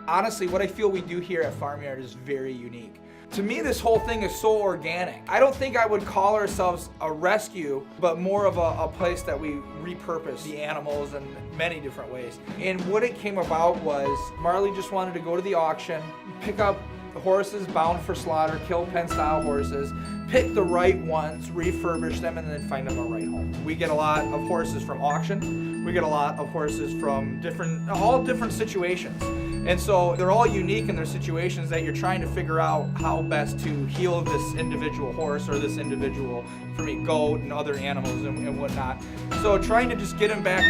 Honestly, what I feel we do here at Farmyard is very unique. To me, this whole thing is so organic. I don't think I would call ourselves a rescue, but more of a place that we repurpose the animals in many different ways. And what it came about was Marley just wanted to go to the auction, pick up horses bound for slaughter, kill pen style horses, pick the right ones, refurbish them, and then find them a right home. We get a lot of horses from auction. We get a lot of horses from all different situations. And so they're all unique in their situations that you're trying to figure out how best to heal this individual horse or this individual, for me, goat and other animals and whatnot. So trying to just get them back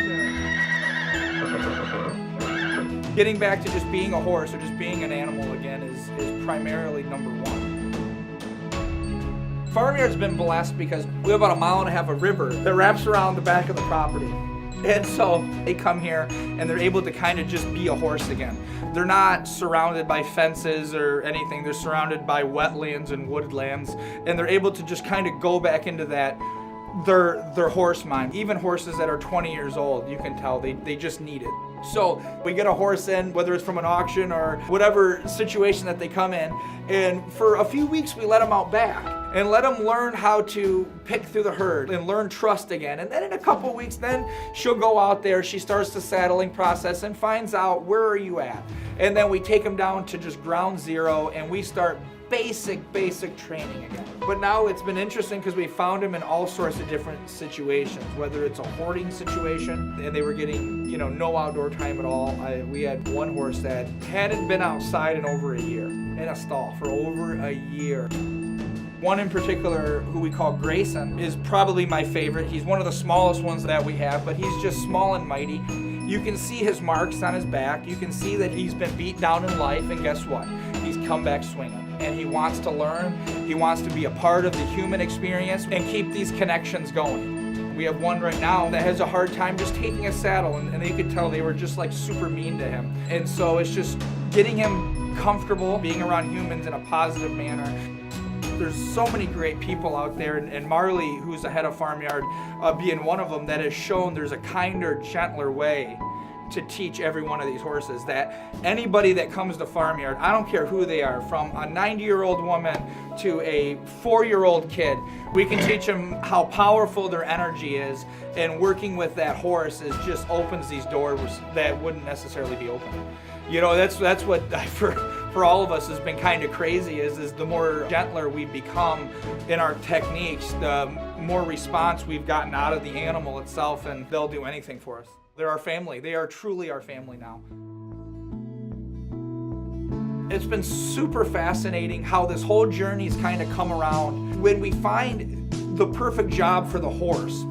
getting back to just being a horse or just being an animal again is primarily number one. Farmyard's been blessed because we have about 1.5 miles of river that wraps around the back of the property. And so they come here and they're able to kind of just be a horse again. They're not surrounded by fences or anything. They're surrounded by wetlands and woodlands, and they're able to just kind of go back into that, their horse mind. Even horses that are 20 years old, you can tell they just need it. So we get a horse in, whether it's from an auction or whatever situation that they come in, and for a few weeks we let them out back and let them learn how to pick through the herd and learn trust again. And then in a couple of weeks, then she'll go out there, she starts the saddling process and finds out where are you at. And then we take them down to just ground zero and we start basic training again. But now it's been interesting because we found them in all sorts of different situations, whether it's a hoarding situation and they were getting, no outdoor time at all. We had one horse that hadn't been outside in over a year, in a stall for over a year. One in particular, who we call Grayson, is probably my favorite. He's one of the smallest ones that we have, but he's just small and mighty. You can see his marks on his back. You can see that he's been beat down in life, and guess what? He's come back swinging. And he wants to learn. He wants to be a part of the human experience and keep these connections going. We have one right now that has a hard time just taking a saddle, and you could tell they were just like super mean to him. And so it's just getting him comfortable being around humans in a positive manner. There's so many great people out there, and Marley, who's the head of Farmyard, being one of them, that has shown there's a kinder, gentler way to teach every one of these horses, that anybody that comes to Farmyard, I don't care who they are, from a 90-year-old woman to a 4-year-old kid, we can teach them how powerful their energy is, and working with that horse just opens these doors that wouldn't necessarily be open. That's what for all of us has been kind of crazy is the more gentler we become in our techniques, the more response we've gotten out of the animal itself, and they'll do anything for us. They're our family. They are truly our family now. It's been super fascinating how this whole journey's kind of come around. When we find the perfect job for the horse,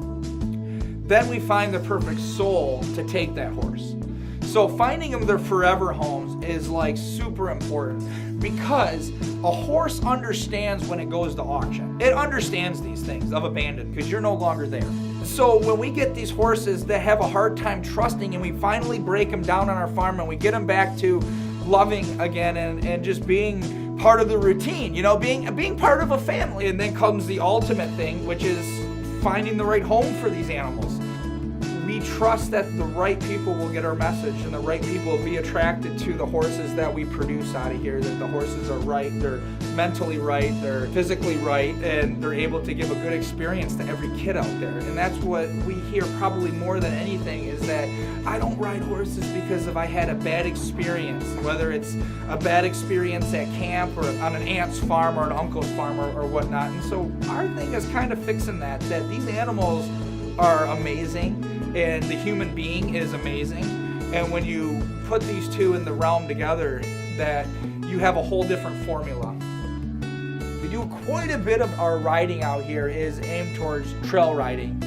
then we find the perfect soul to take that horse. So finding them their forever homes is like super important, because a horse understands when it goes to auction. It understands these things of abandoned because you're no longer there. So when we get these horses that have a hard time trusting, and we finally break them down on our farm and we get them back to loving again and just being part of the routine, being part of a family. And then comes the ultimate thing, which is finding the right home for these animals. We trust that the right people will get our message, and the right people will be attracted to the horses that we produce out of here, that the horses are right, they're mentally right, they're physically right, and they're able to give a good experience to every kid out there. And that's what we hear probably more than anything, is that I don't ride horses because if I had a bad experience, whether it's a bad experience at camp or on an aunt's farm or an uncle's farm or whatnot. And so our thing is kind of fixing that these animals are amazing, and the human being is amazing. And when you put these two in the realm together, that you have a whole different formula. We do quite a bit of our riding out here is aimed towards trail riding.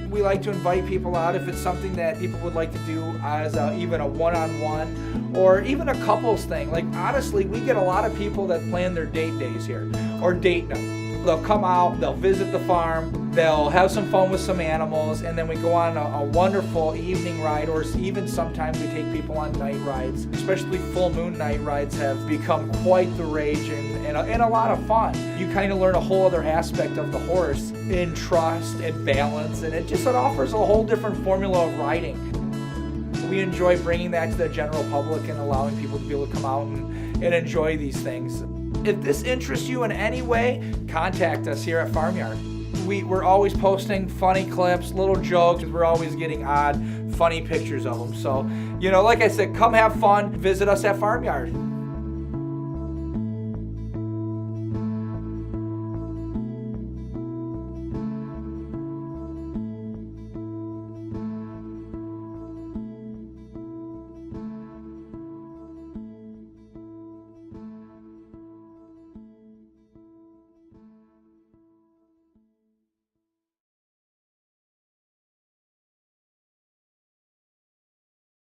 We like to invite people out if it's something that people would like to do as even a one-on-one or even a couples thing. Like honestly, we get a lot of people that plan their date days here or date night. They'll come out, they'll visit the farm, they'll have some fun with some animals, and then we go on a wonderful evening ride, or even sometimes we take people on night rides. Especially full moon night rides have become quite the rage and a lot of fun. You kind of learn a whole other aspect of the horse in trust and balance, and it offers a whole different formula of riding. we enjoy bringing that to the general public and allowing people to be able to come out and enjoy these things. If this interests you in any way, contact us here at Farmyard. We're always posting funny clips, little jokes. We're always getting odd, funny pictures of them. So, like I said, come have fun. Visit us at Farmyard.